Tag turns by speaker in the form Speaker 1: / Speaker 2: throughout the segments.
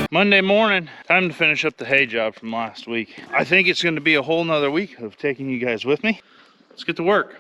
Speaker 1: Monday morning, time to finish up the hay job from last week. I think it's going to be a whole nother week of taking you guys with me. Let's get to work.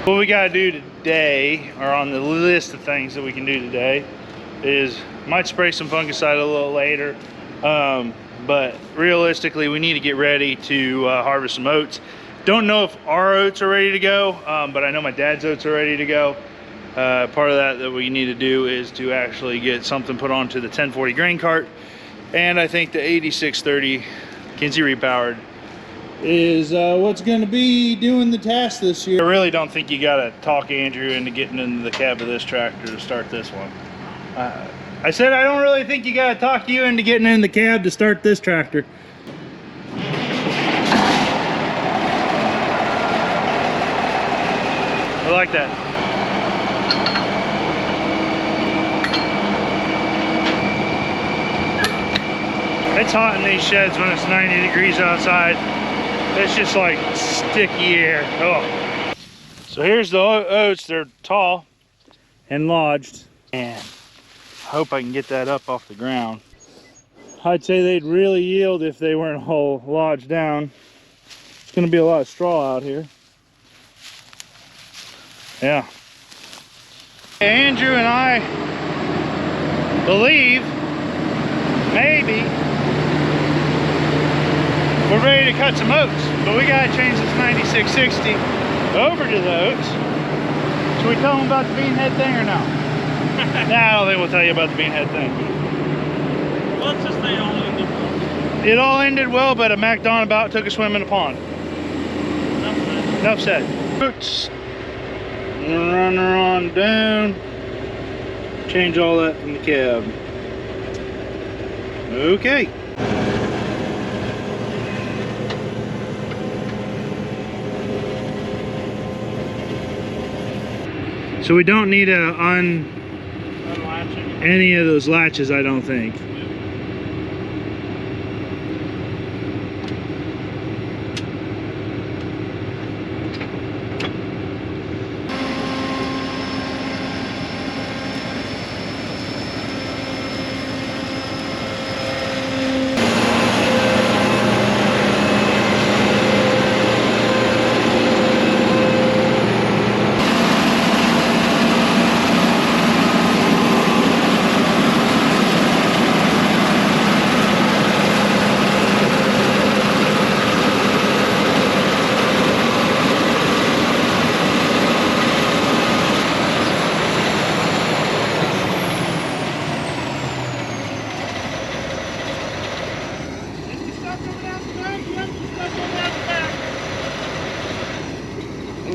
Speaker 1: What we gotta do today, or on the list of things that we can do today, is might spray some fungicide a little later, but realistically we need to get ready to harvest some oats. Don't know if our oats are ready to go, but I know my dad's oats are ready to go. Part of that we need to do is to actually get something put onto the 1040 grain cart, and I think the 8630 Kinsey repowered is what's going to be doing the task this year. I really don't think you got to talk Andrew into getting into the cab of this tractor to start this one. I said I don't really think you got to talk you into getting in the cab to start this tractor. I like that. It's hot in these sheds when it's 90 degrees outside. It's just like sticky air. Oh. So here's the oats. They're tall and lodged. And I hope I can get that up off the ground. I'd say they'd really yield if they weren't all lodged down. It's gonna be a lot of straw out here. Yeah. Andrew and I believe maybe we're ready to cut some oats, but we gotta change this 9660 over to the oats. Should we tell them about the bean head thing or no? Nah, I don't think we'll tell you about the bean head thing.
Speaker 2: Let's just say it all ended well.
Speaker 1: It all ended well, but a MacDon about took a swim in a pond. Enough said. Oats. Run her on down. Change all that in the cab. Okay. So we don't need to unlatch any of those latches, I don't think.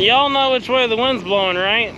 Speaker 2: Y'all know which way the wind's blowing, right?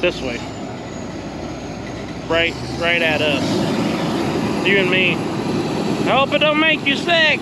Speaker 2: This way. Right at us. You and me. I hope it don't make you sick.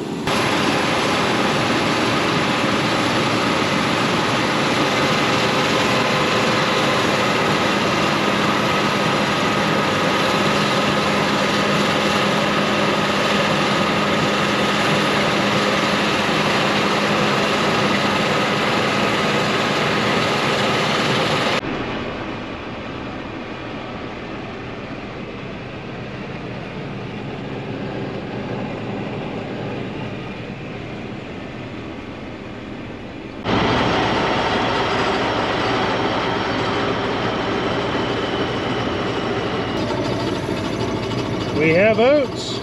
Speaker 1: We have oats.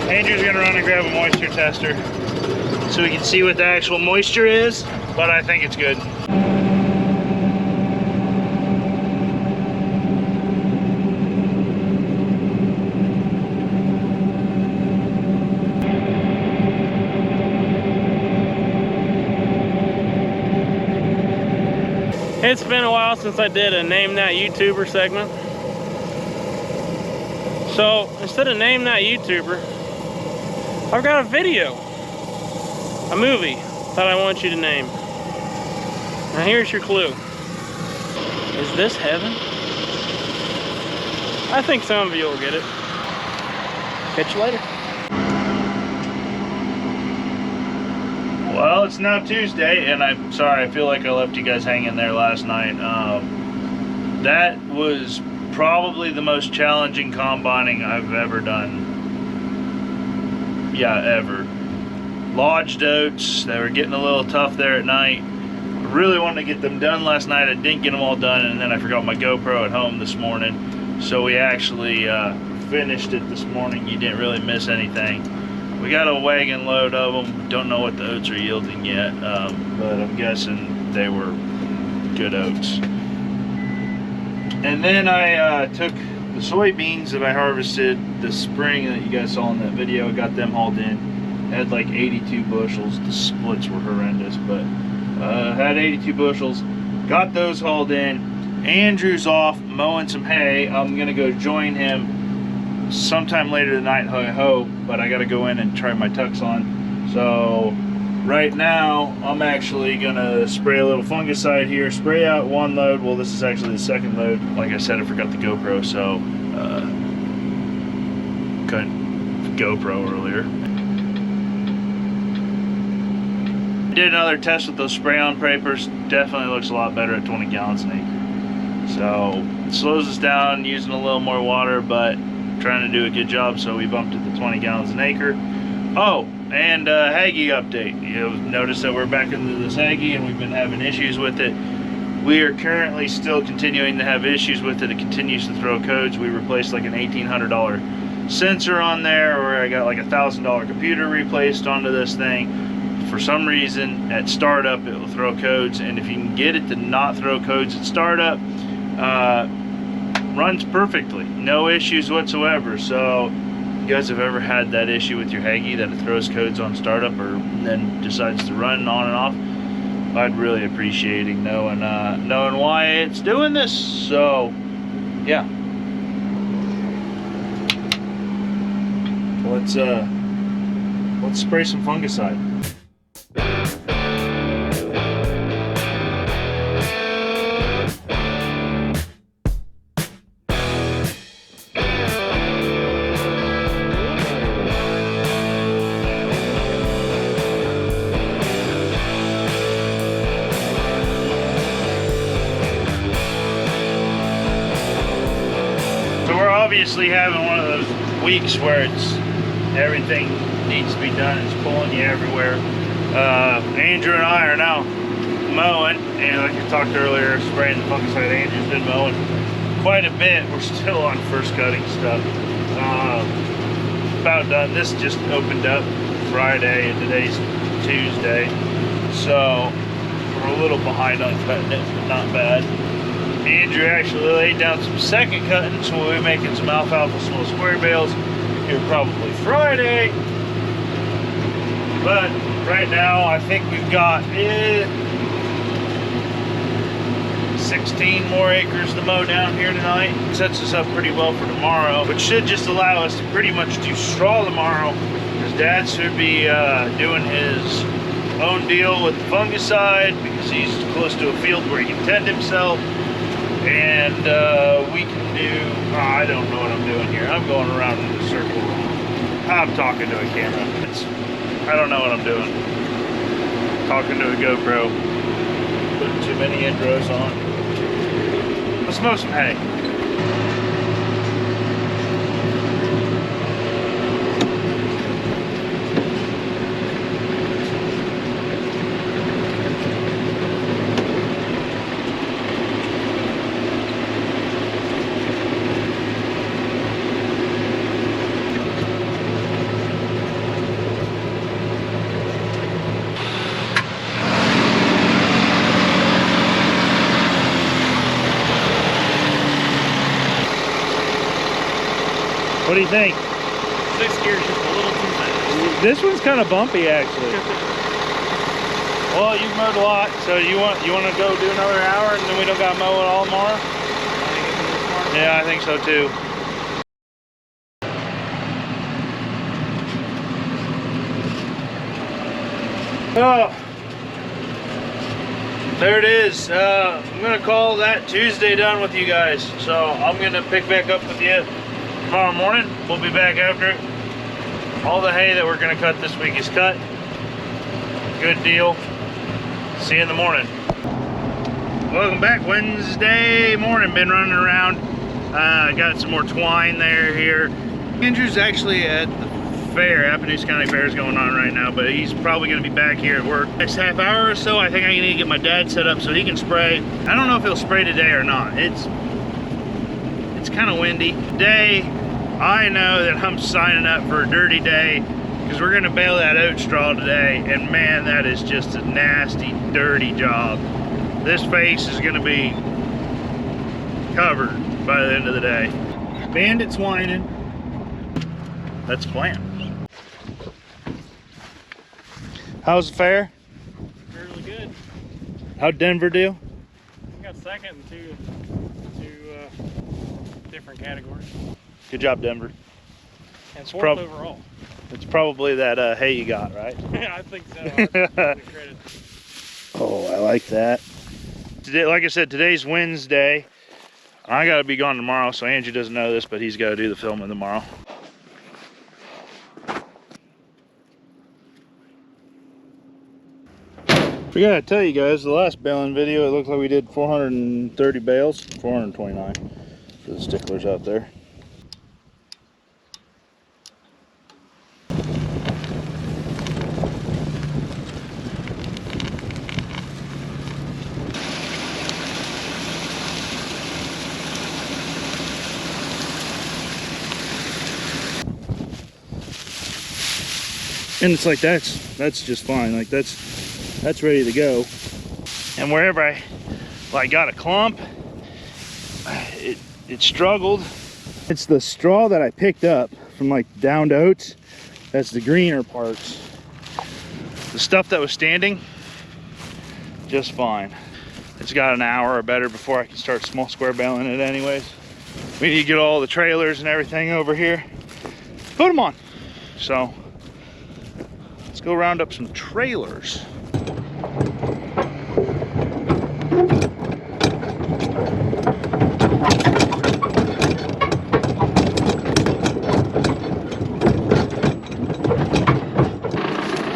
Speaker 1: Andrew's gonna run and grab a moisture tester so we can see what the actual moisture is, but I think it's good.
Speaker 2: It's been a while since I did a Name That YouTuber segment. So instead of Name That YouTuber, I've got a video, a movie that I want you to name. Now here's your clue. Is this heaven? I think some of you will get it. Catch you later.
Speaker 1: Well, it's now Tuesday, and I'm sorry, I feel like I left you guys hanging there last night. That was probably the most challenging combining I've ever done. Yeah, ever. Lodged oats, they were getting a little tough there at night. I really wanted to get them done last night. I didn't get them all done, and then I forgot my GoPro at home this morning. So we actually finished it this morning. You didn't really miss anything. We got a wagon load of them. Don't know what the oats are yielding yet, but I'm guessing they were good oats. And then I took the soybeans that I harvested this spring that you guys saw in that video. I got them hauled in. Had like 82 bushels. The splits were horrendous, but had 82 bushels. Got those hauled in. Andrew's off mowing some hay. I'm gonna go join him sometime later tonight, I hope, but I gotta go in and try my tux on. So right now I'm actually gonna spray a little fungicide here, spray out one load. Well, this is actually the second load. Like I said, I forgot the GoPro, so couldn't GoPro earlier. Did another test with those spray-on papers. Definitely looks a lot better at 20 gallons an acre. So it slows us down using a little more water, but trying to do a good job, so we bumped it to 20 gallons an acre. Oh, and Haggy update. You'll notice that we're back into this Haggy and we've been having issues with it. We are currently still continuing to have issues with it. It continues to throw codes. We replaced like an $1,800 sensor on there, or I got like a $1,000 computer replaced onto this thing. For some reason, at startup, it will throw codes, and if you can get it to not throw codes at startup, runs perfectly, no issues whatsoever. So if you guys have ever had that issue with your Haggy that it throws codes on startup or then decides to run on and off, I'd really appreciate knowing why it's doing this. So yeah, let's spray some fungicide. Obviously having one of those weeks where everything needs to be done. It's pulling you everywhere. Andrew and I are now mowing, and like I talked earlier, spraying the fungicide. Andrew's been mowing quite a bit. We're still on first cutting stuff. About done. This just opened up Friday and today's Tuesday, so we're a little behind on cutting it, but not bad. Andrew actually laid down some second cutting, so we'll be making some alfalfa small square bales here probably Friday. But right now I think we've got 16 more acres to mow down here tonight. Sets us up pretty well for tomorrow, which should just allow us to pretty much do straw tomorrow, because Dad should be doing his own deal with the fungicide because he's close to a field where he can tend himself. And we can do, I don't know what I'm doing here. I'm going around in a circle. I'm talking to a camera. I don't know what I'm doing. Talking to a GoPro. Putting too many intros on. Let's mow some hay. What do you think?
Speaker 2: 6 gears just a little too fast.
Speaker 1: This one's kind of bumpy, actually. Well, you've mowed a lot, so you want to go do another hour, and then we don't got to mow it all tomorrow? Yeah, I think so too. Oh, there it is. I'm gonna call that Tuesday done with you guys. So I'm gonna pick back up with you tomorrow morning. We'll be back after it. All the hay that we're gonna cut this week is cut. Good deal. See you in the morning. Welcome back. Wednesday morning. Been running around. Got some more twine here. Andrew's actually at the fair. Appalachia County Fair is going on right now, but he's probably going to be back here at work next half hour or so. I think I need to get my dad set up so he can spray. I don't know if he'll spray today or not. It's kind of windy. Today, I know that I'm signing up for a dirty day because we're going to bale that oat straw today, and man, that is just a nasty, dirty job. This face is going to be covered by the end of the day. Bandits whining. That's the plan. How's the fair?
Speaker 2: Fairly good.
Speaker 1: How'd Denver do?
Speaker 2: I got second in two different categories.
Speaker 1: Good job, Denver.
Speaker 2: And fourth overall.
Speaker 1: It's probably that hay you got, right?
Speaker 2: Yeah, I think so. I'll give you credit.
Speaker 1: Oh, I like that. Today, like I said, today's Wednesday. I gotta be gone tomorrow, so Andrew doesn't know this, but he's gotta do the filming tomorrow. We gotta tell you guys, the last baling video, it looked like we did 430 bales, 429 for the sticklers out there. And it's like that's just fine. Like that's ready to go. And wherever I like got a clump, it struggled. It's the straw that I picked up from like downed oats. That's the greener parts. The stuff that was standing, just fine. It's got an hour or better before I can start small square baling it anyways. We need to get all the trailers and everything over here, put them on. So let's go round up some trailers.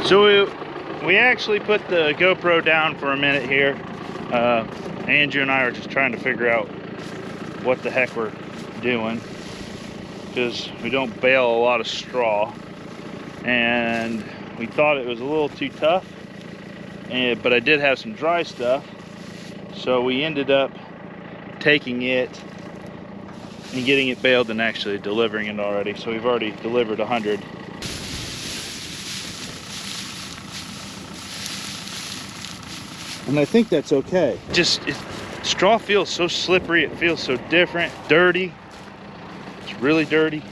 Speaker 1: So we actually put the GoPro down for a minute here. Andrew and I are just trying to figure out what the heck we're doing, because we don't bale a lot of straw, and we thought it was a little too tough, but I did have some dry stuff, so we ended up taking it and getting it baled and actually delivering it already. So we've already delivered 100. And I think that's okay. Straw feels so slippery, it feels so different, dirty. It's really dirty.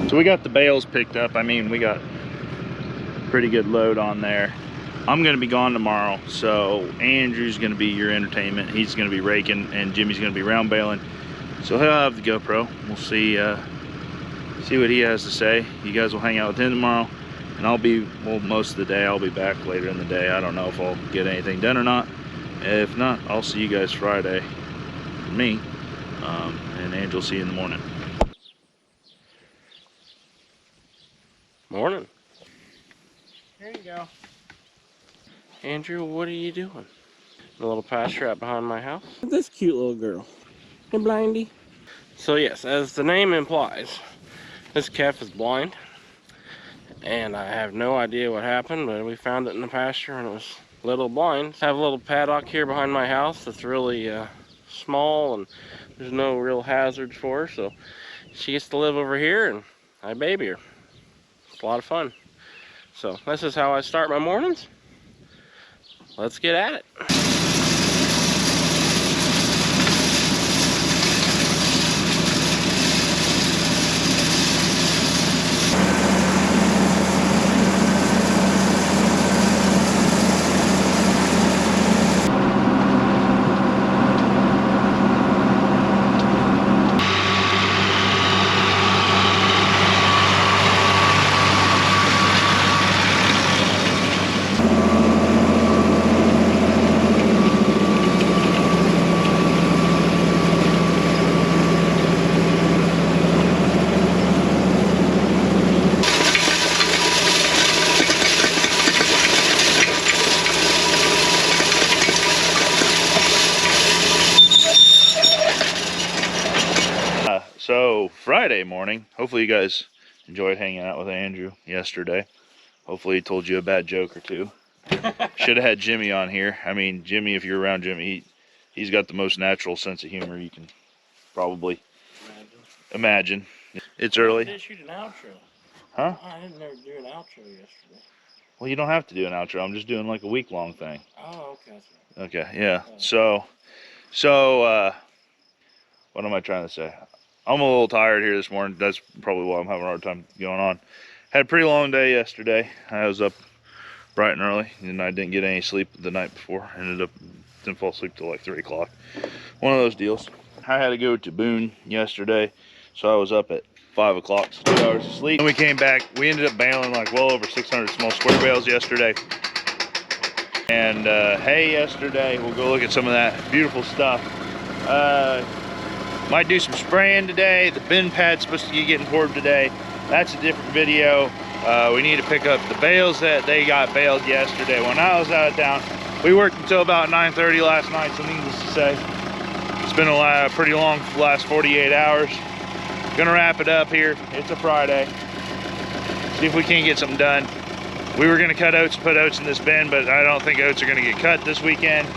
Speaker 1: So we got the bales picked up. I mean, we got a pretty good load on there. I'm gonna be gone tomorrow, so Andrew's gonna be your entertainment. He's gonna be raking, and Jimmy's gonna be round baling. So he'll have the GoPro. We'll see what he has to say. You guys will hang out with him tomorrow, and I'll be, well, most of the day. I'll be back later in the day. I don't know if I'll get anything done or not. If not, I'll see you guys Friday for me, and Andrew will see you in the morning.
Speaker 2: Morning. There you go. Andrew, what are you doing? The little pasture out behind my house. This cute little girl. Hey, Blindy. So yes, as the name implies, this calf is blind. And I have no idea what happened, but we found it in the pasture and it was a little blind. I have a little paddock here behind my house that's really small, and There's no real hazards for her, so she gets to live over here and I baby her. It's a lot of fun. So this is how I start my mornings. Let's get at it.
Speaker 1: So Friday morning, hopefully you guys enjoyed hanging out with Andrew yesterday. Hopefully he told you a bad joke or two. Should have had Jimmy on here. I mean, Jimmy, if you're around Jimmy, he's got the most natural sense of humor you can probably imagine. It's early.
Speaker 2: I did shoot an outro.
Speaker 1: Huh?
Speaker 2: I didn't ever do an outro yesterday.
Speaker 1: Well, you don't have to do an outro. I'm just doing like a week-long thing.
Speaker 2: Oh, okay.
Speaker 1: Okay, yeah. So, what am I trying to say? I'm a little tired here this morning. That's probably why I'm having a hard time going on. Had a pretty long day yesterday. I was up bright and early, and I didn't get any sleep the night before. Didn't fall asleep till like 3 o'clock. One of those deals. I had to go to Boone yesterday, so I was up at 5 o'clock, so 2 hours of sleep. When we came back, we ended up baling like well over 600 small square bales yesterday. And hay yesterday. We'll go look at some of that beautiful stuff. Might do some spraying today. The bin pad's supposed to be getting poured today. That's a different video. We need to pick up the bales that they got baled yesterday when I was out of town. We worked until about 9:30 last night, so needless to say, it's been a pretty long last 48 hours. Gonna wrap it up here. It's a Friday. See if we can't get something done. We were gonna cut oats and put oats in this bin, but I don't think oats are gonna get cut this weekend.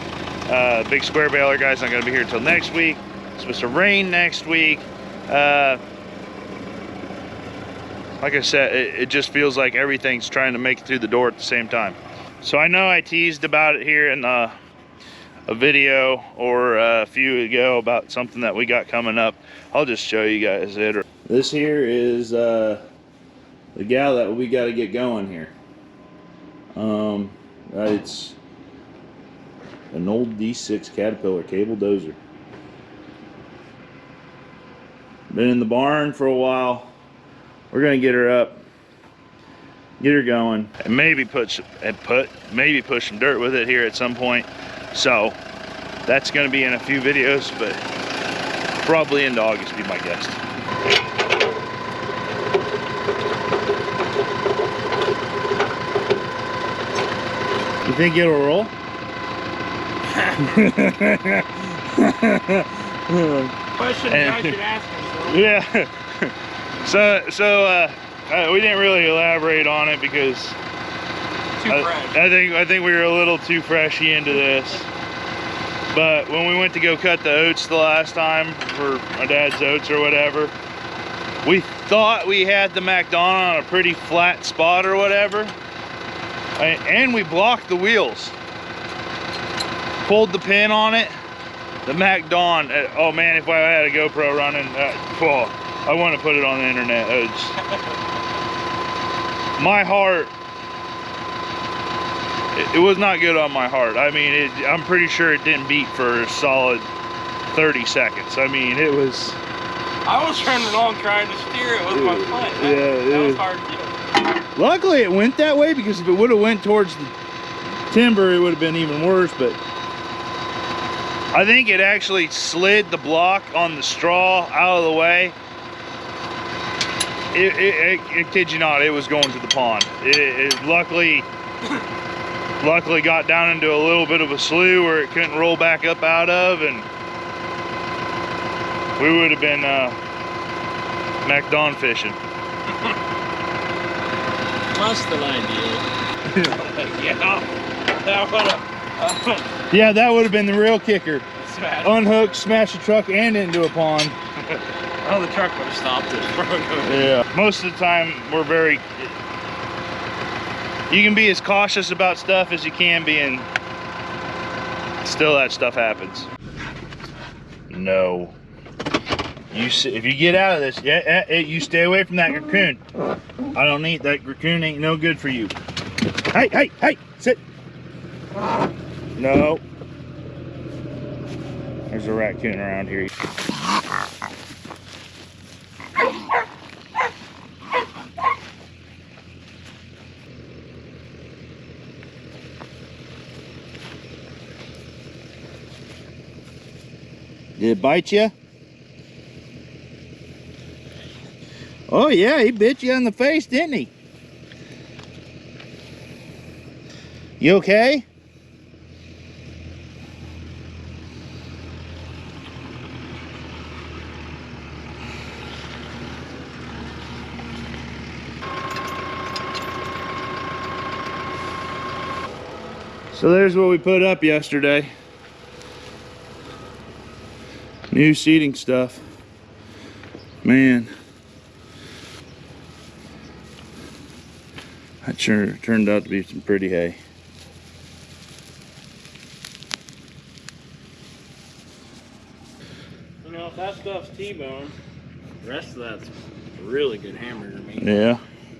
Speaker 1: Big square baler guy's not gonna be here until next week. It's supposed to rain next week. Like I said, it just feels like everything's trying to make it through the door at the same time. So I know I teased about it here in a video or a few ago about something that we got coming up. I'll just show you guys it. This here is the gal that we got to get going here. It's an old D6 Caterpillar cable dozer. Been in the barn for a while. We're gonna get her up, get her going, and maybe push some dirt with it here at some point. So that's gonna be in a few videos, but probably into August, be my guess. You think it'll roll?
Speaker 2: Question I should ask him.
Speaker 1: Yeah. So we didn't really elaborate on it because I think we were a little too freshy into this. But when we went to go cut the oats the last time for my dad's oats or whatever, we thought we had the MacDon on a pretty flat spot or whatever, and we blocked the wheels. Pulled the pin on it. The MacDon, oh man, if I had a GoPro running, I want to put it on the internet. My heart, it was not good on my heart. I mean, I'm pretty sure it didn't beat for a solid 30 seconds. I mean, it was...
Speaker 2: I was turning along trying to steer it with my foot. That was hard too.
Speaker 1: Luckily it went that way, because if it would have went towards the timber, it would have been even worse. But I think it actually slid the block on the straw out of the way. It kid you not, it was going to the pond. It luckily got down into a little bit of a slough where it couldn't roll back up out of, and we would have been MacDon fishing.
Speaker 2: Less than ideal. Yeah, that would have.
Speaker 1: Yeah, that would have been the real kicker.
Speaker 2: As bad.
Speaker 1: unhook, smash the truck and into a pond.
Speaker 2: Oh, the truck would have stopped it.
Speaker 1: Yeah. Most of the time, we're very... You can be as cautious about stuff as you can be, and still that stuff happens. No. If you get out of this, you stay away from that raccoon. I don't need that raccoon. Ain't no good for you. Hey, sit. No. There's a raccoon around here. Did it bite you? Oh yeah, he bit you on the face, didn't he? You okay? So there's what we put up yesterday. New seeding stuff. Man. That sure turned out to be some pretty hay.
Speaker 2: You know, if that stuff's T-bone, the rest of that's really good hamburger meat.
Speaker 1: Yeah.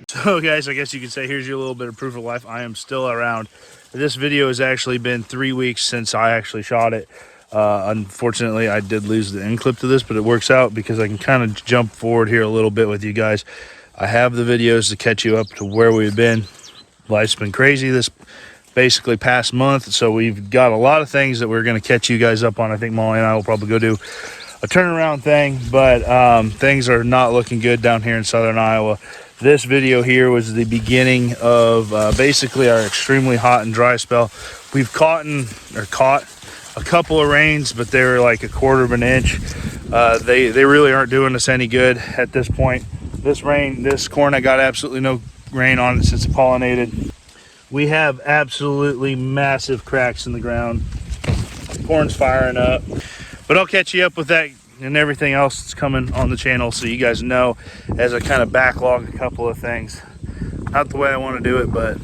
Speaker 1: So guys, I guess you could say here's your little bit of proof of life. I am still around. This video has actually been 3 weeks since I actually shot it. Unfortunately, I did lose the end clip to this, but it works out because I can kind of jump forward here a little bit with you guys. I have the videos to catch you up to where we've been. Life's been crazy this basically past month, so we've got a lot of things that we're going to catch you guys up on. I think Molly and I will probably go do a turnaround thing, but things are not looking good down here in southern Iowa. This video here was the beginning of basically our extremely hot and dry spell. We've caught a couple of rains, but they were like 1/4 of an inch. They really aren't doing us any good at this point. This corn, I got absolutely no rain on it since it pollinated. We have absolutely massive cracks in the ground. Corn's firing up. But I'll catch you up with that and everything else that's coming on the channel so you guys know, as I kind of backlog a couple of things. Not the way I want to do it, but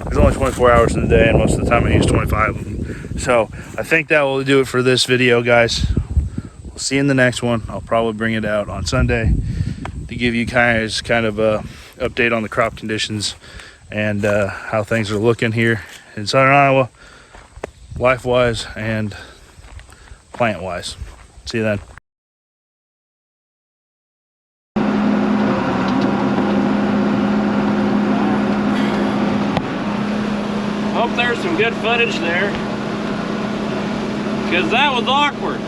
Speaker 1: there's only 24 hours in the day, and most of the time I use 25 of them. So I think that will do it for this video, guys. We'll see you in the next one. I'll probably bring it out on Sunday to give you guys kind of a update on the crop conditions and how things are looking here in southern Iowa, life-wise and plant-wise. See you then.
Speaker 2: Hope there's some good footage there, because that was awkward.